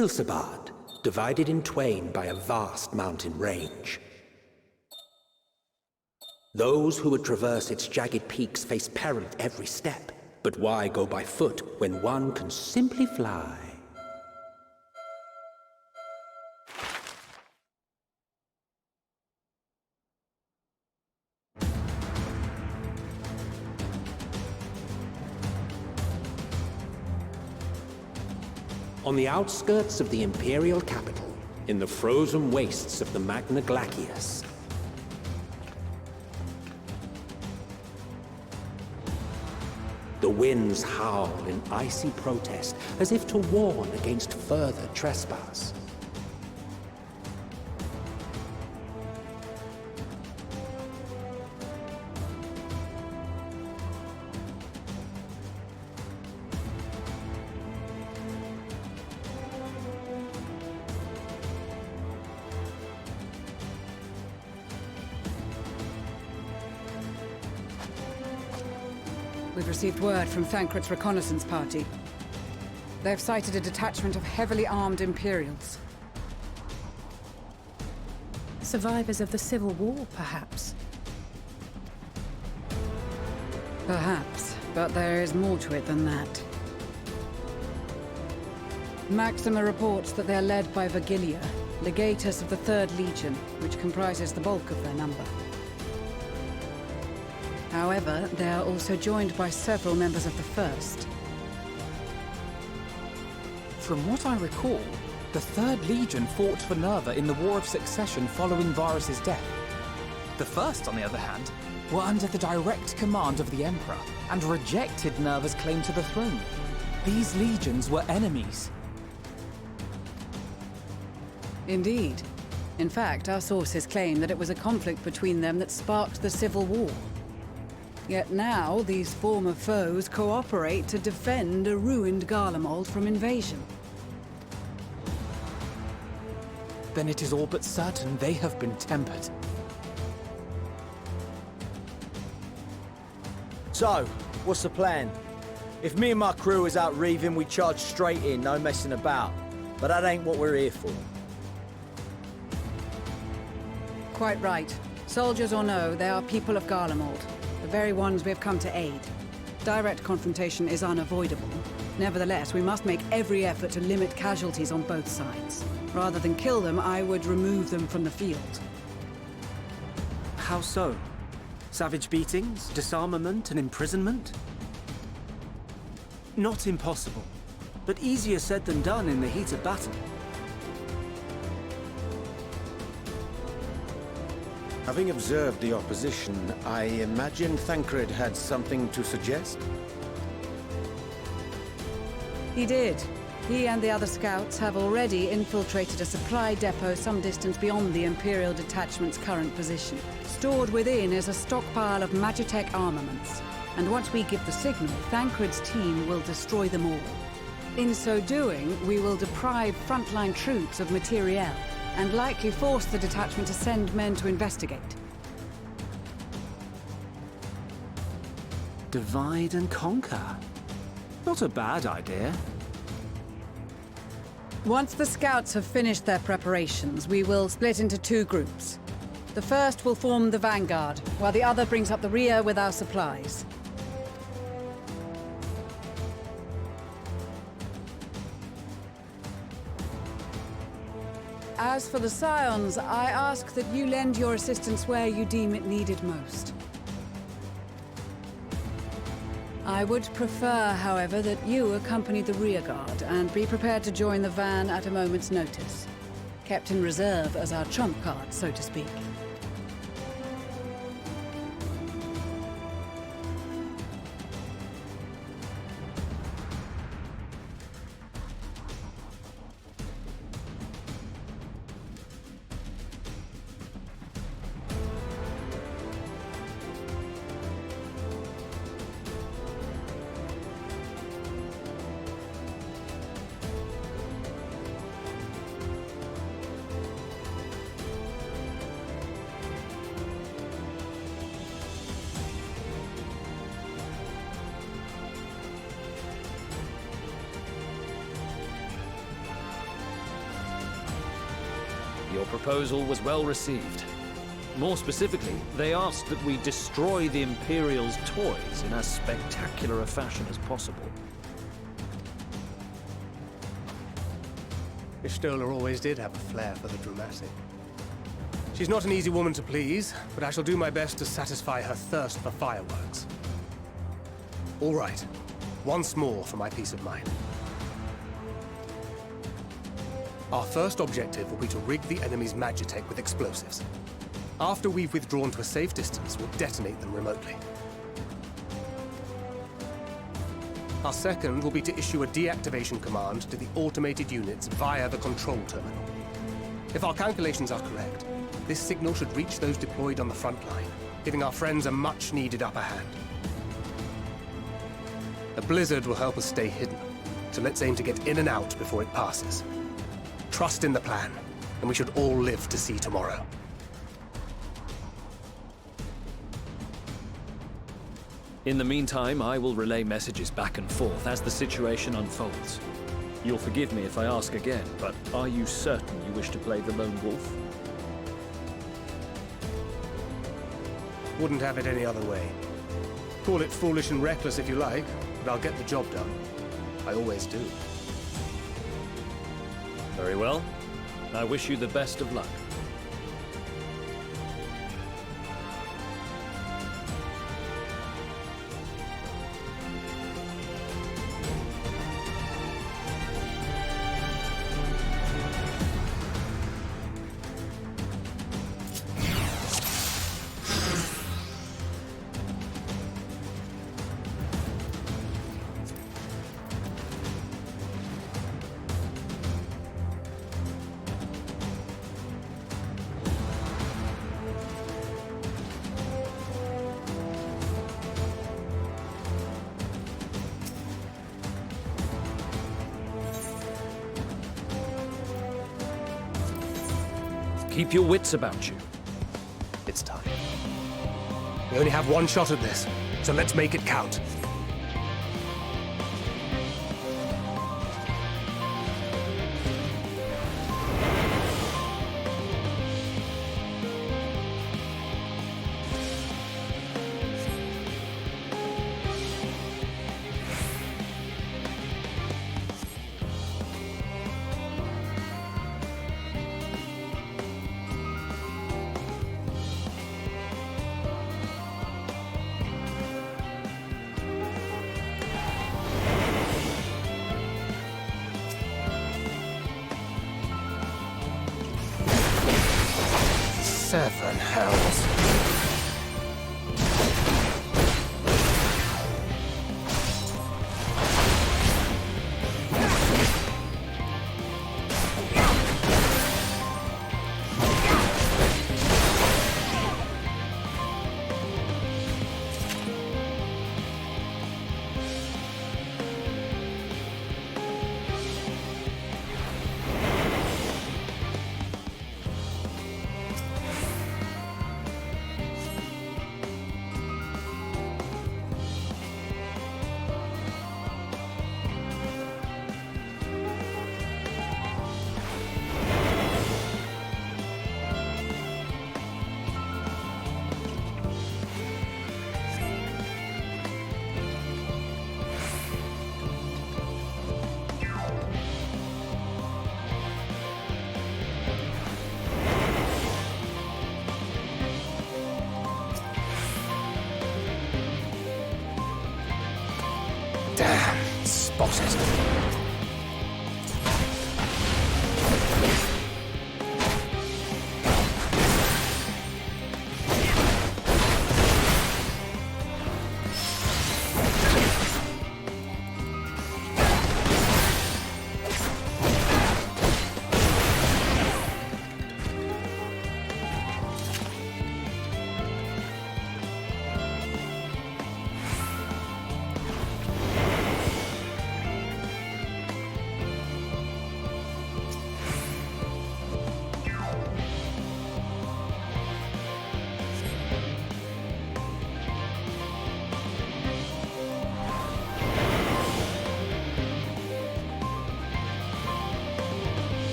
Ilsabard, divided in twain by a vast mountain range. Those who would traverse its jagged peaks face peril at every step. But why go by foot when one can simply fly? On the outskirts of the Imperial capital, in the frozen wastes of the Magna Glacius, the winds howl in icy protest, as if to warn against further trespass. We've received word from Thancred's reconnaissance party. They've sighted a detachment of heavily armed Imperials. Survivors of the Civil War, perhaps? Perhaps, but there is more to it than that. Maxima reports that they're led by Vergilia, legatus of the 3rd Legion, which comprises the bulk of their number. However, they are also joined by several members of the 1st. From what I recall, the 3rd Legion fought for Nerva in the War of Succession following Varus's death. The 1st, on the other hand, were under the direct command of the Emperor and rejected Nerva's claim to the throne. These legions were enemies. Indeed. In fact, our sources claim that it was a conflict between them that sparked the Civil War. Yet now, these former foes cooperate to defend a ruined Garlemald from invasion. Then it is all but certain they have been tempered. So, what's the plan? If me and my crew is out reaving, we charge straight in, no messing about. But that ain't what we're here for. Quite right. Soldiers or no, they are people of Garlemald. The very ones we have come to aid. Direct confrontation is unavoidable. Nevertheless, we must make every effort to limit casualties on both sides. Rather than kill them, I would remove them from the field. How so? Savage beatings, disarmament, and imprisonment? Not impossible, but easier said than done in the heat of battle. Having observed the opposition, I imagine Thancred had something to suggest? He did. He and the other scouts have already infiltrated a supply depot some distance beyond the Imperial detachment's current position. Stored within is a stockpile of Magitech armaments. And once we give the signal, Thancred's team will destroy them all. In so doing, we will deprive frontline troops of materiel, and likely force the detachment to send men to investigate. Divide and conquer. Not a bad idea. Once the scouts have finished their preparations, we will split into 2 groups. The first will form the vanguard, while the other brings up the rear with our supplies. As for the Scions, I ask that you lend your assistance where you deem it needed most. I would prefer, however, that you accompany the rearguard and be prepared to join the van at a moment's notice. Kept in reserve as our trump card, so to speak. Your proposal was well received. More specifically, they asked that we destroy the Imperial's toys in as spectacular a fashion as possible. Istola always did have a flair for the dramatic. She's not an easy woman to please, but I shall do my best to satisfy her thirst for fireworks. All right. Once more for my peace of mind. Our first objective will be to rig the enemy's magitech with explosives. After we've withdrawn to a safe distance, we'll detonate them remotely. Our second will be to issue a deactivation command to the automated units via the control terminal. If our calculations are correct, this signal should reach those deployed on the front line, giving our friends a much-needed upper hand. A blizzard will help us stay hidden, so let's aim to get in and out before it passes. Trust in the plan, and we should all live to see tomorrow. In the meantime, I will relay messages back and forth as the situation unfolds. You'll forgive me if I ask again, but are you certain you wish to play the lone wolf? Wouldn't have it any other way. Call it foolish and reckless if you like, but I'll get the job done. I always do. Very well. I wish you the best of luck. Keep your wits about you. It's time. We only have one shot at this, so let's make it count. Seven hells. Damn, spotted.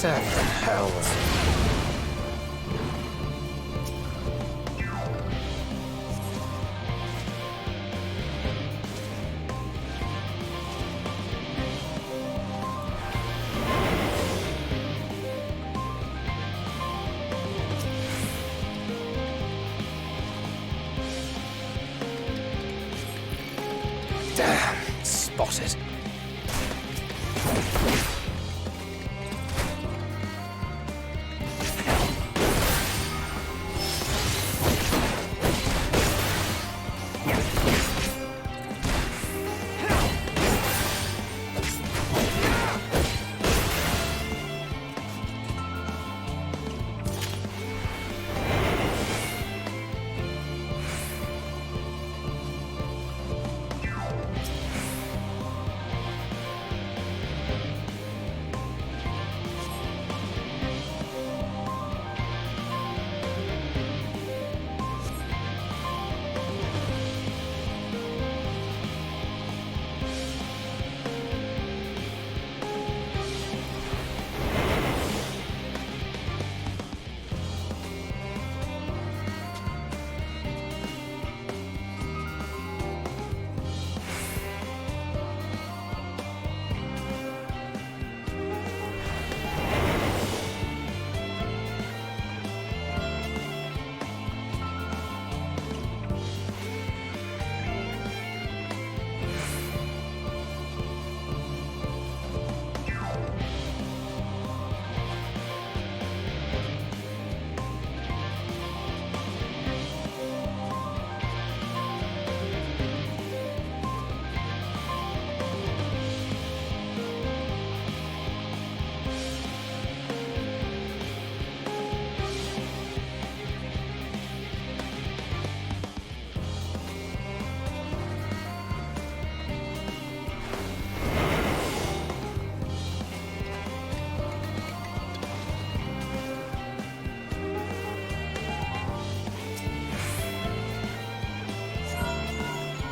Seven hells. Damn, spotted.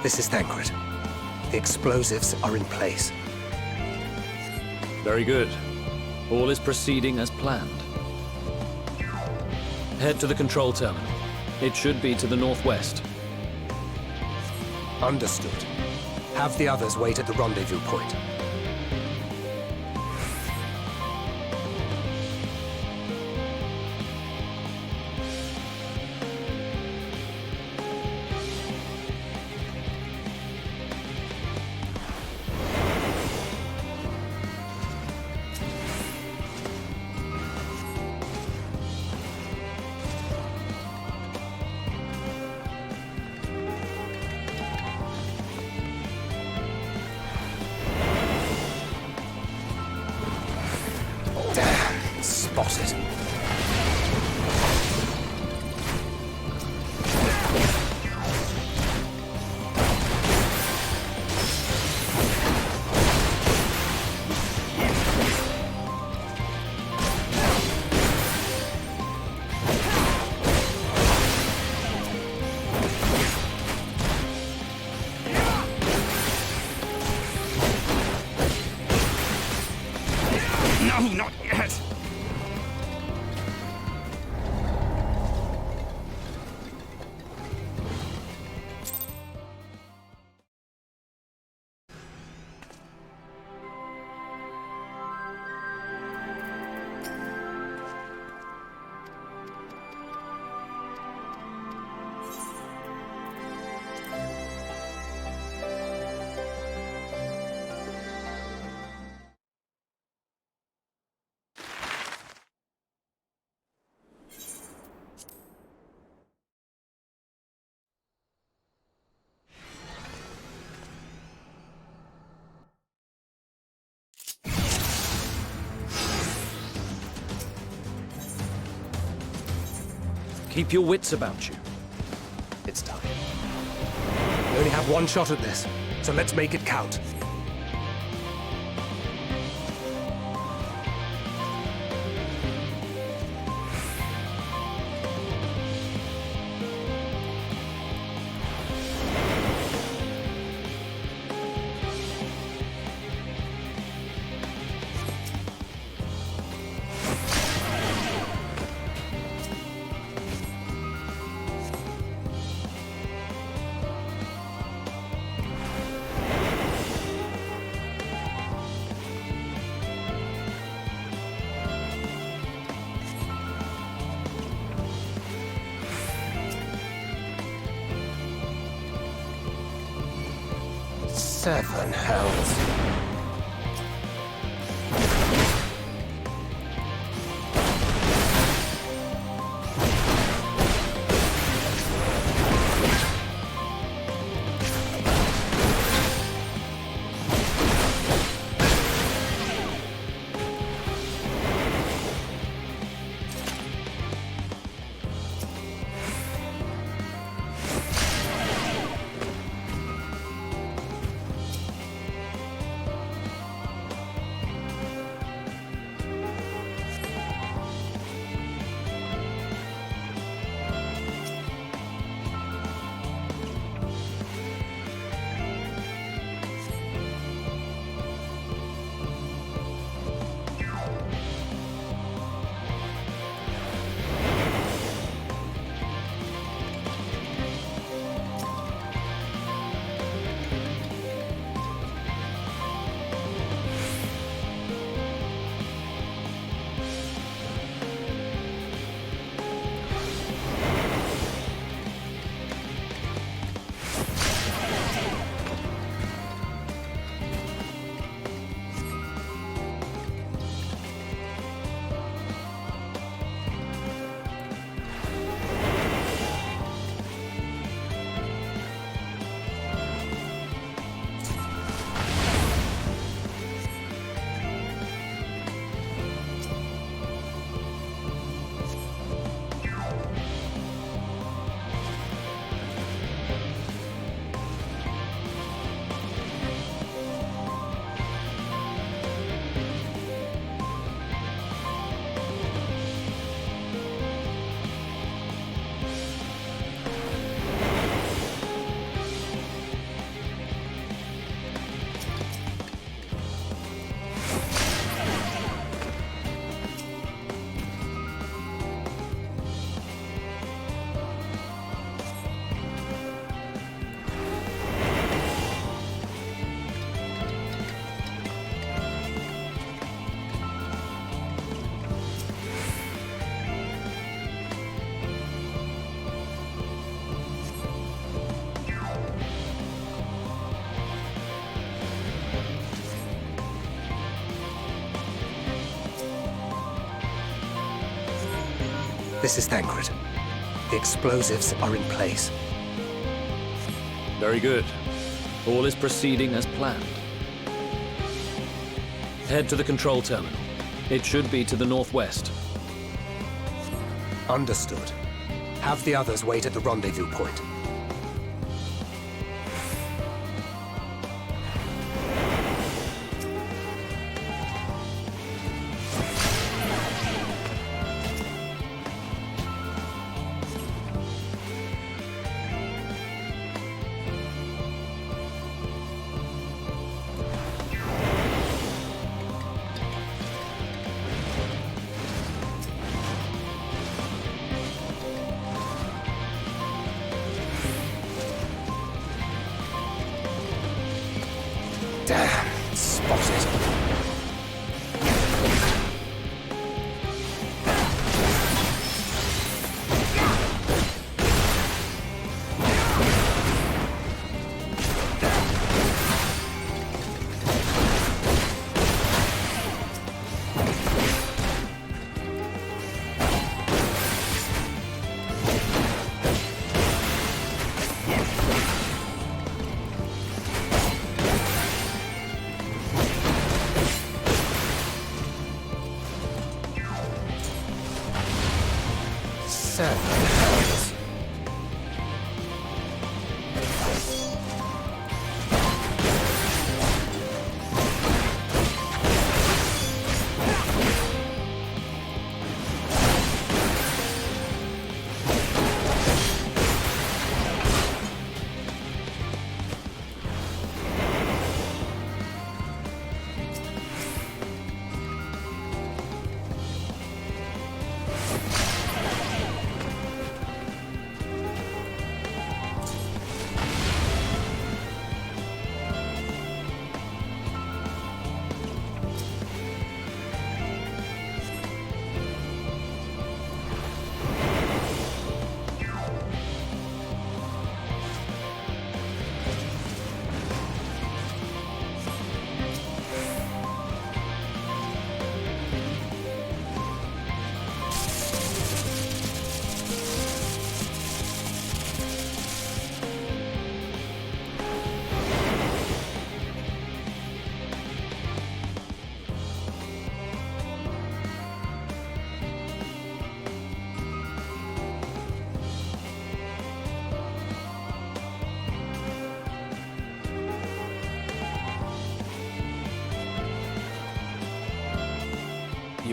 This is Thancred. The explosives are in place. Very good. All is proceeding as planned. Head to the control terminal. It should be to the northwest. Understood. Have the others wait at the rendezvous point. Damn, spotted. No, not yet! Keep your wits about you. It's time. We only have one shot at this, so let's make it count. Seven hells. This is Thancred. The explosives are in place. Very good. All is proceeding as planned. Head to the control terminal. It should be to the northwest. Understood. Have the others wait at the rendezvous point. Damn, spotted. Seven hells.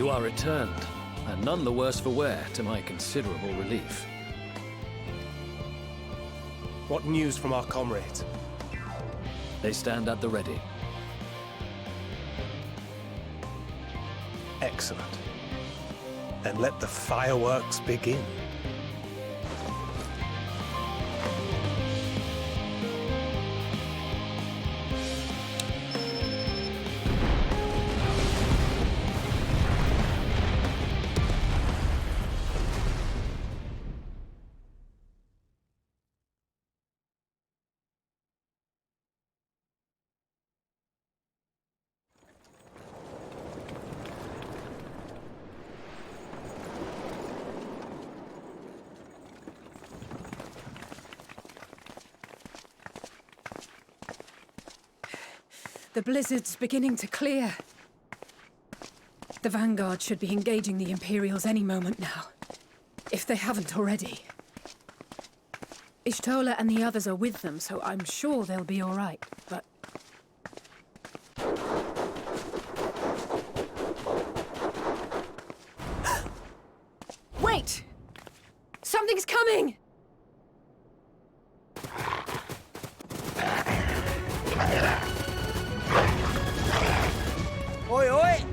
You are returned, and none the worse for wear, to my considerable relief. What news from our comrades? They stand at the ready. Excellent. Then let the fireworks begin. The blizzard's beginning to clear. The Vanguard should be engaging the Imperials any moment now, if they haven't already. Ishtola and the others are with them, so I'm sure they'll be all right, but... Wait! Something's coming! Oi, oi!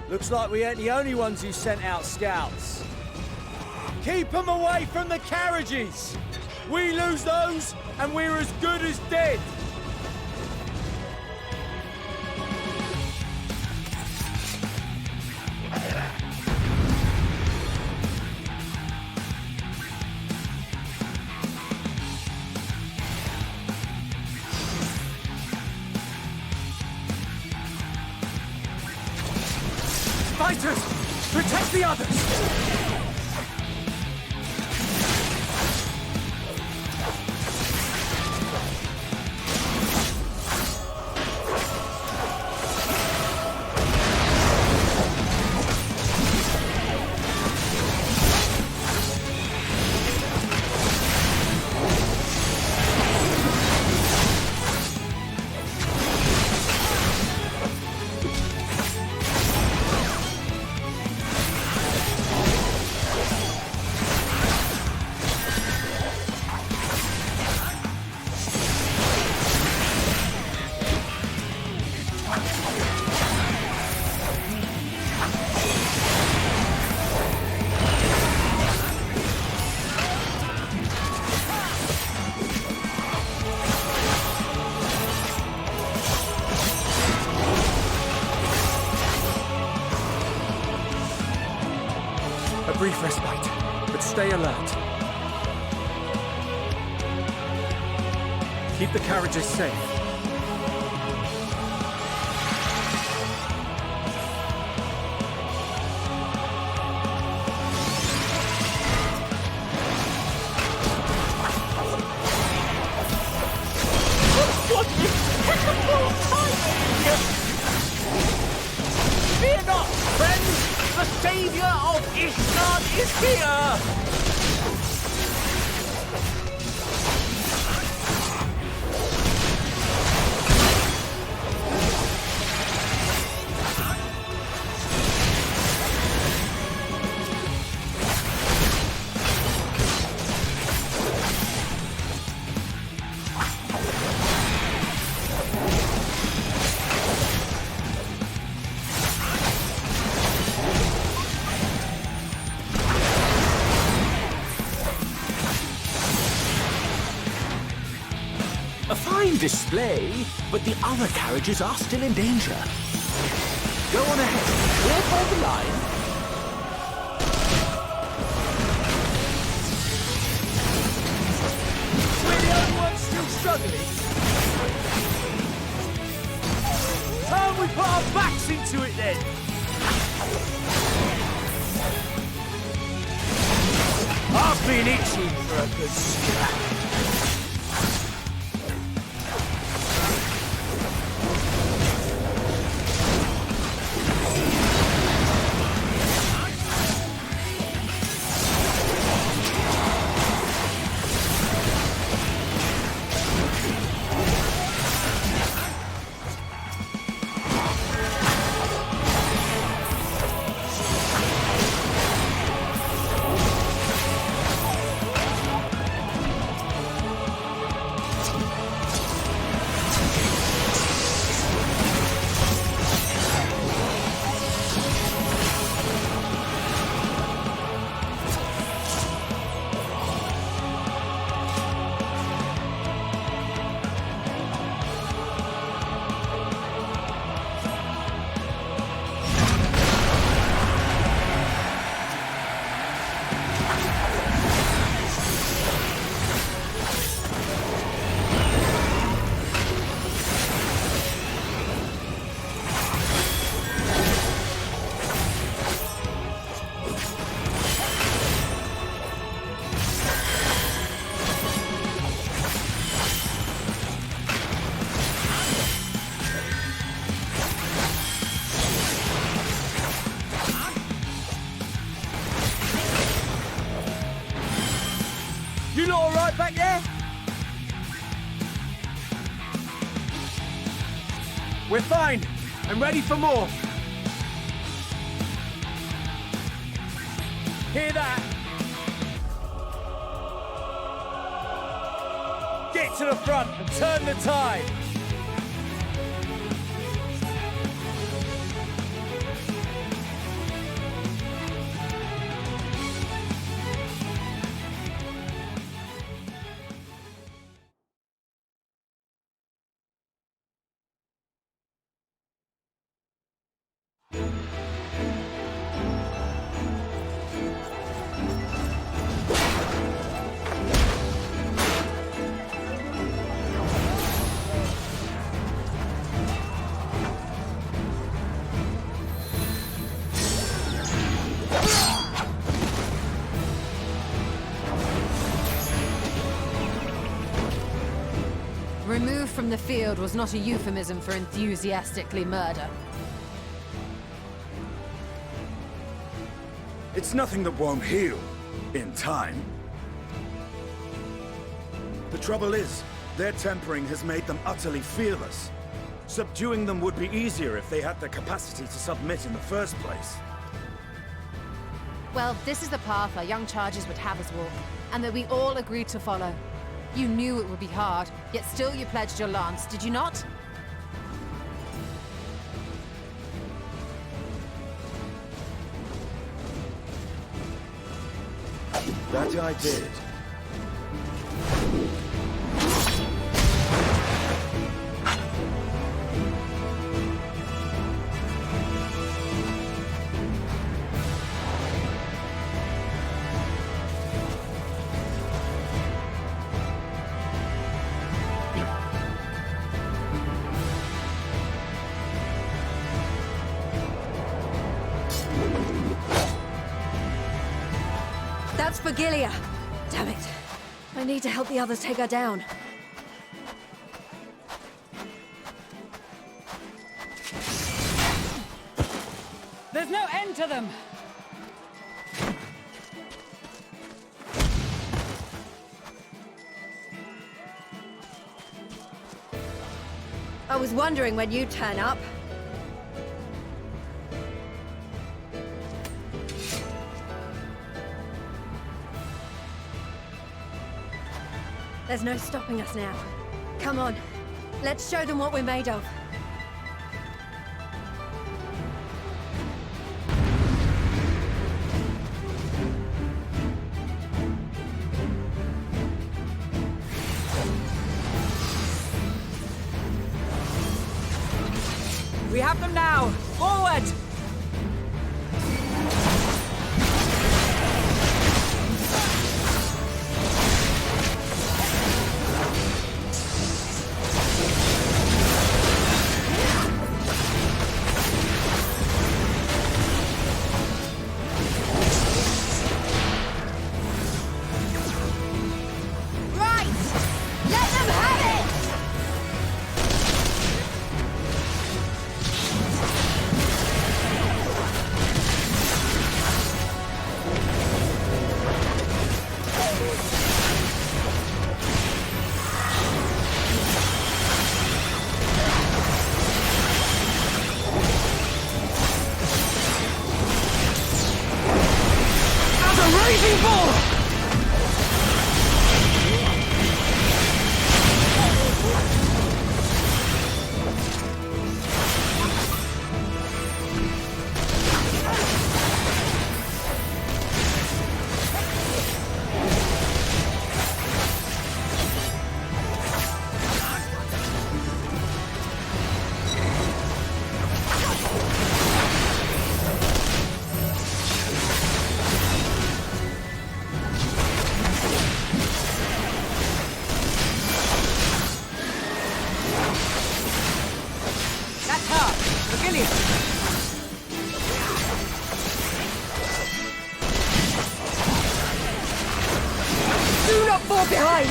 Looks like we ain't the only ones who sent out scouts. Keep them away from the carriages! We lose those, and we're as good as dead! Fighters! Protect the others! A brief respite, but stay alert. Keep the carriages safe. Fear not, friends! The savior of Ishtar is here! A fine display, but the other carriages are still in danger. Go on ahead. We'll hold the line. We're the only ones still struggling. Time we put our backs into it then. I've been itching for a good scrap. We're fine. I'm ready for more. Hear that? Get to the front and turn the tide. Removed from the field was not a euphemism for enthusiastically murder. It's nothing that won't heal. In time. The trouble is, their tempering has made them utterly fearless. Subduing them would be easier if they had the capacity to submit in the first place. Well, this is the path our young charges would have us walk, and that we all agreed to follow. You knew it would be hard, yet still you pledged your lance, did you not? That I did. That's for Gilia. Damn it. I need to help the others take her down. There's no end to them! I was wondering when you'd turn up. There's no stopping us now. Come on, let's show them what we're made of. We have them now! Forward! Do not fall behind!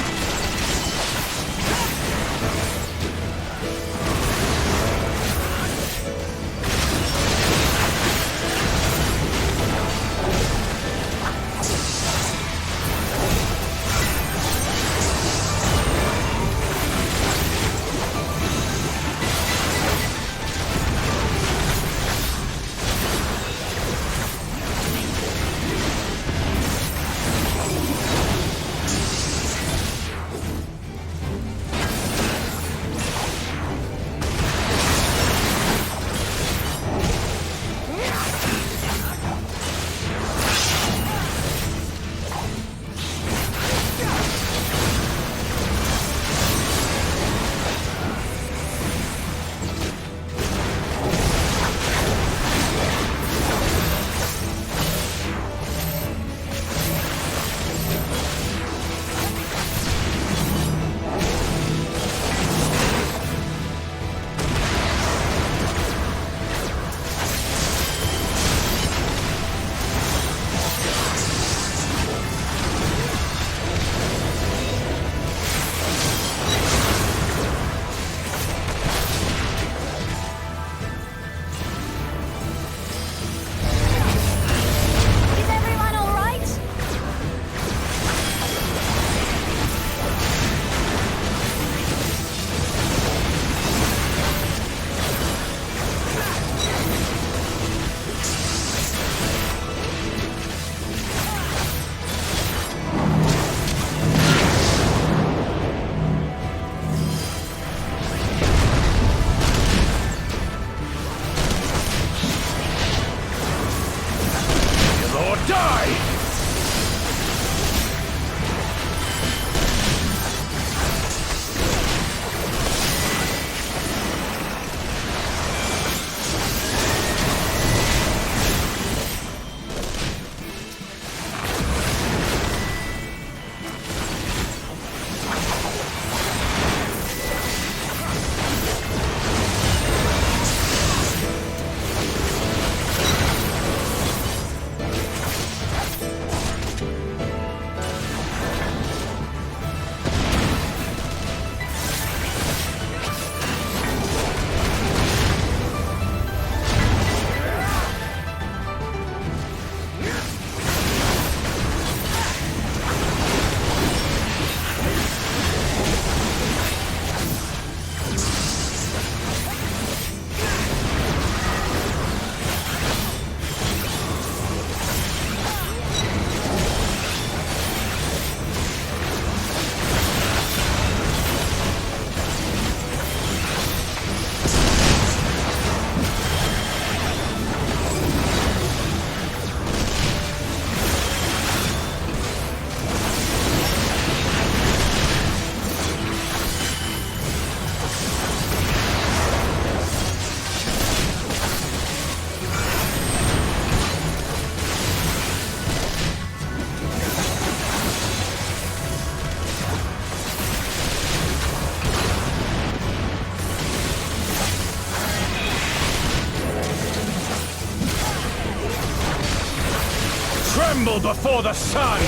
tremble before the sun!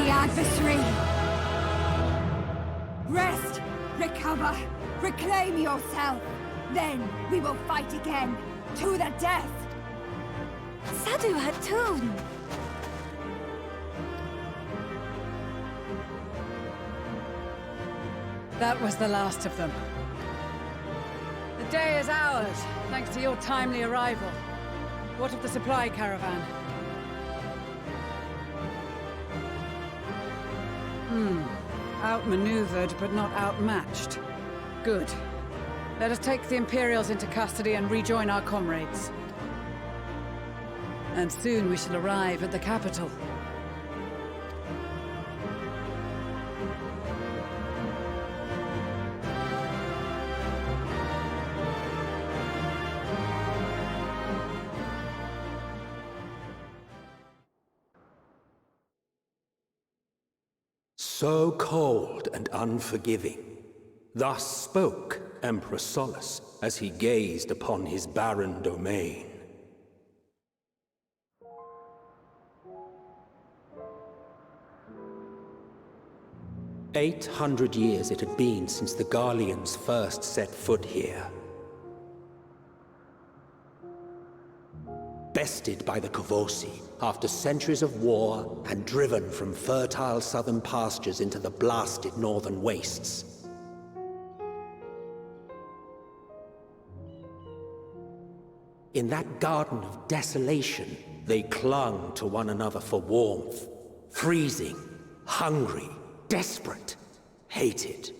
Adversary! Rest! Recover! Reclaim yourself! Then we will fight again! To the death! Sadu Hatun! That was the last of them. The day is ours, thanks to your timely arrival. What of the supply caravan? Outmaneuvered, but not outmatched. Good. Let us take the Imperials into custody and rejoin our comrades. And soon we shall arrive at the capital. So cold and unforgiving. Thus spoke Emperor Solus as he gazed upon his barren domain. "800 years it had been since the Garleans first set foot here. Bested by the Kavosi after centuries of war and driven from fertile southern pastures into the blasted northern wastes. In that garden of desolation, they clung to one another for warmth, freezing, hungry, desperate, hated.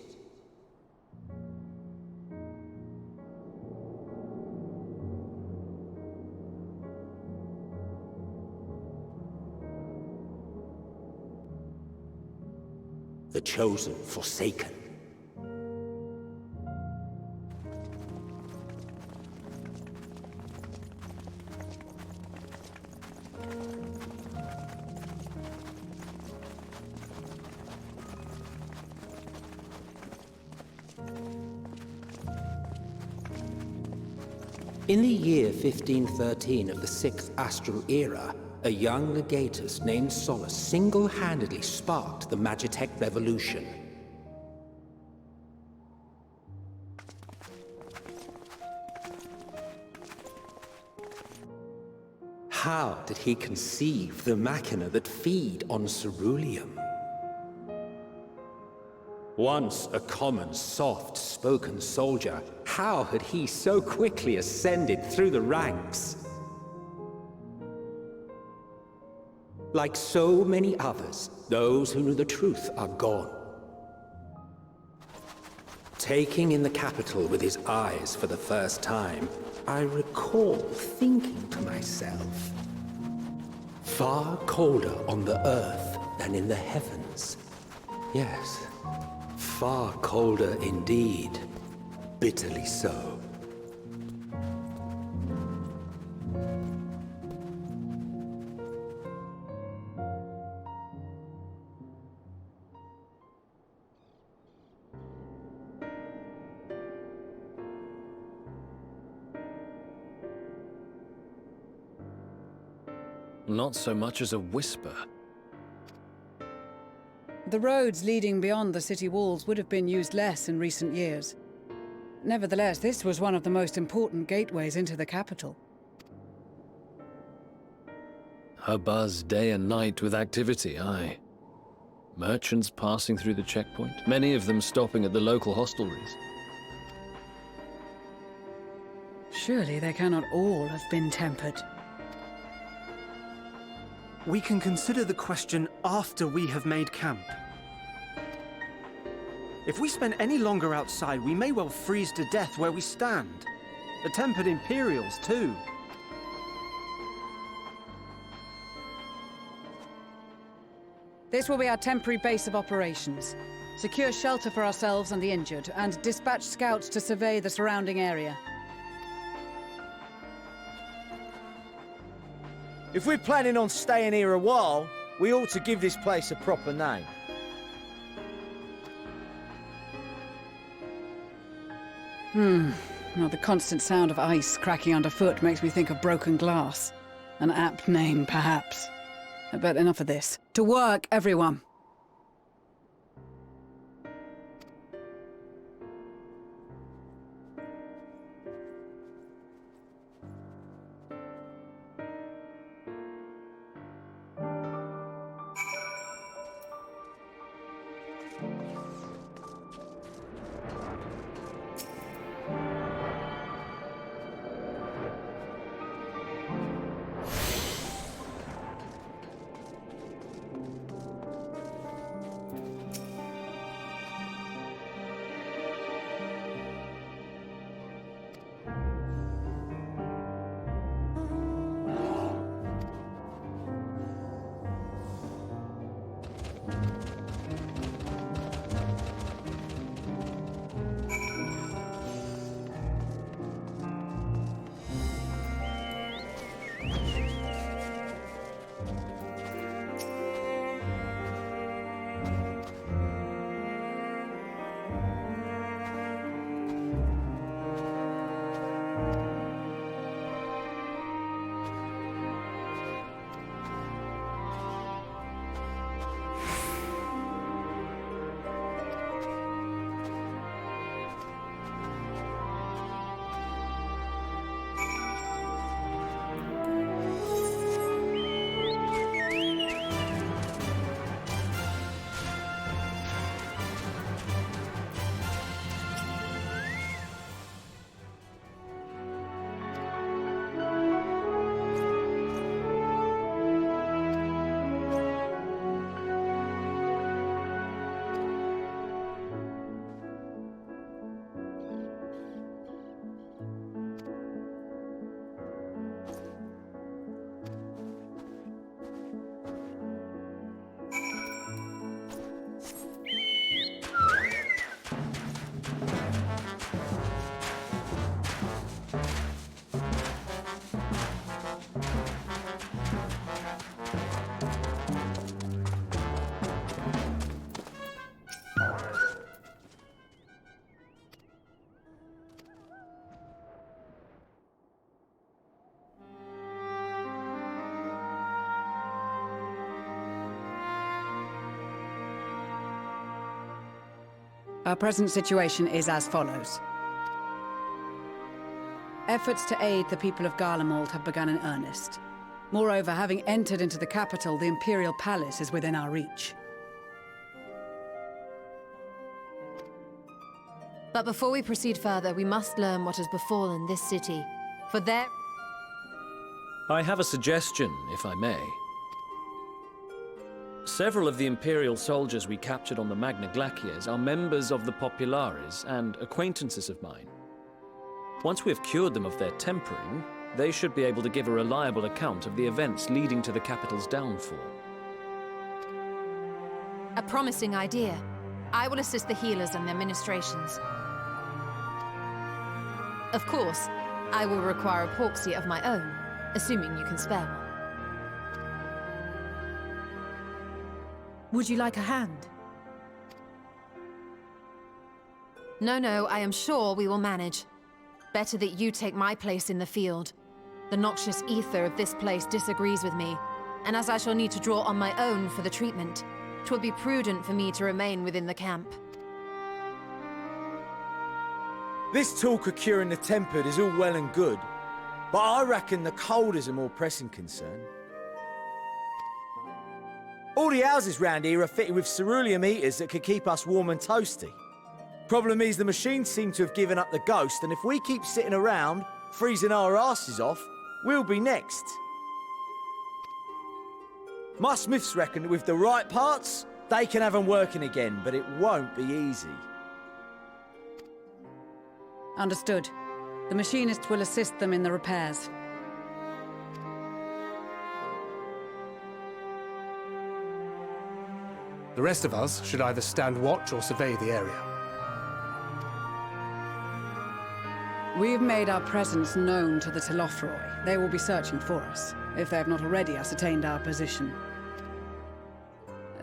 The chosen forsaken. In the year 1513 of the 6th Astral Era, a young legatus named Solus single-handedly sparked the Magitech Revolution. How did he conceive the machina that feed on ceruleum? Once a common, soft-spoken soldier, how had he so quickly ascended through the ranks? Like so many others, those who knew the truth are gone. Taking in the capital with his eyes for the first time, I recall thinking to myself, far colder on the earth than in the heavens. Yes, far colder indeed, bitterly so. Not so much as a whisper. The roads leading beyond the city walls would have been used less in recent years. Nevertheless, this was one of the most important gateways into the capital. A buzz day and night with activity, aye. Merchants passing through the checkpoint, many of them stopping at the local hostelries. Surely they cannot all have been tempered. We can consider the question after we have made camp. If we spend any longer outside, we may well freeze to death where we stand. The tempered Imperials, too. This will be our temporary base of operations. Secure shelter for ourselves and the injured, and dispatch scouts to survey the surrounding area. If we're planning on staying here a while, we ought to give this place a proper name. Well, the constant sound of ice cracking underfoot makes me think of broken glass. An apt name, perhaps. But enough of this. To work, everyone! Our present situation is as follows. Efforts to aid the people of Garlemald have begun in earnest. Moreover, having entered into the capital, the Imperial Palace is within our reach. But before we proceed further, we must learn what has befallen this city. For there... I have a suggestion, if I may. Several of the Imperial soldiers we captured on the Magna Glaciers are members of the Populares and acquaintances of mine. Once we have cured them of their tempering, they should be able to give a reliable account of the events leading to the capital's downfall. A promising idea. I will assist the healers and their ministrations. Of course, I will require a porksy of my own, assuming you can spare one. Would you like a hand? No, I am sure we will manage. Better that you take my place in the field. The noxious ether of this place disagrees with me, and as I shall need to draw on my own for the treatment, 'twill be prudent for me to remain within the camp. This talk of curing the tempered is all well and good, but I reckon the cold is a more pressing concern. All the houses round here are fitted with ceruleum heaters that could keep us warm and toasty. Problem is, the machines seem to have given up the ghost, and if we keep sitting around, freezing our asses off, we'll be next. My smiths reckon with the right parts, they can have them working again, but it won't be easy. Understood. The machinists will assist them in the repairs. The rest of us should either stand watch or survey the area. We've made our presence known to the Telothroi. They will be searching for us, if they have not already ascertained our position.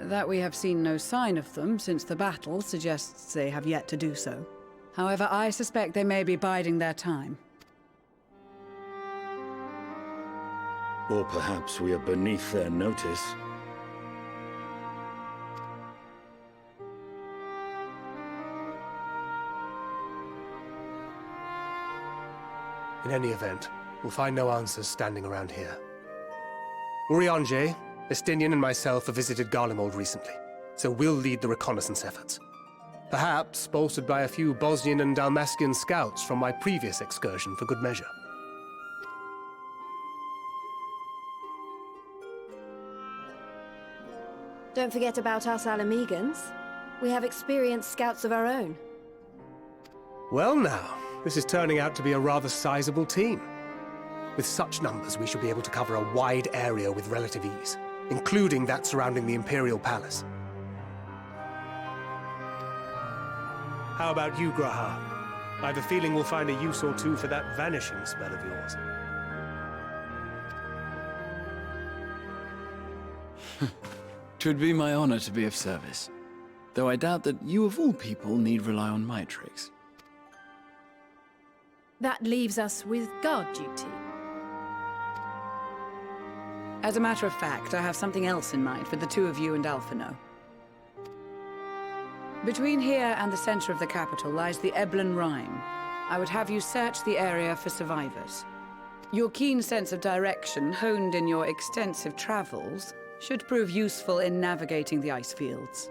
That we have seen no sign of them since the battle suggests they have yet to do so. However, I suspect they may be biding their time. Or perhaps we are beneath their notice. In any event, we'll find no answers standing around here. Urianger, Estinian and myself have visited Garlemald recently, so we'll lead the reconnaissance efforts. Perhaps bolstered by a few Bosnian and Dalmatian scouts from my previous excursion for good measure. Don't forget about us Alamegans. We have experienced scouts of our own. Well now, this is turning out to be a rather sizable team. With such numbers, we should be able to cover a wide area with relative ease, including that surrounding the Imperial Palace. How about you, Graha? I have a feeling we'll find a use or two for that vanishing spell of yours. Twould be my honor to be of service, though I doubt that you of all people need rely on my tricks. That leaves us with guard duty. As a matter of fact, I have something else in mind for the two of you and Alphino. Between here and the center of the capital lies the Eblan Rhine. I would have you search the area for survivors. Your keen sense of direction, honed in your extensive travels, should prove useful in navigating the ice fields.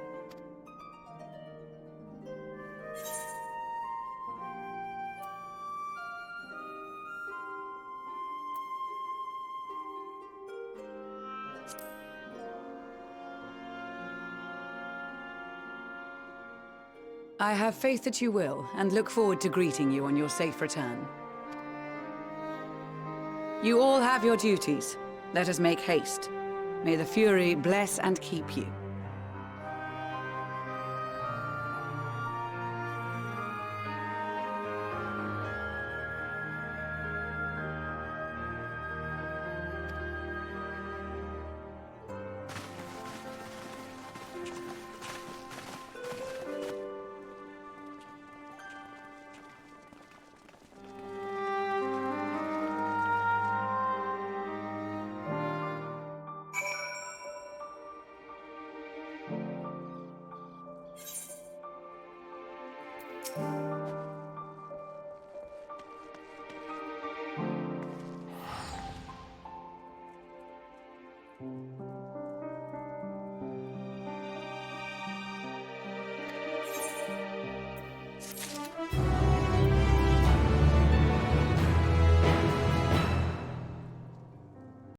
I have faith that you will, and look forward to greeting you on your safe return. You all have your duties. Let us make haste. May the Fury bless and keep you.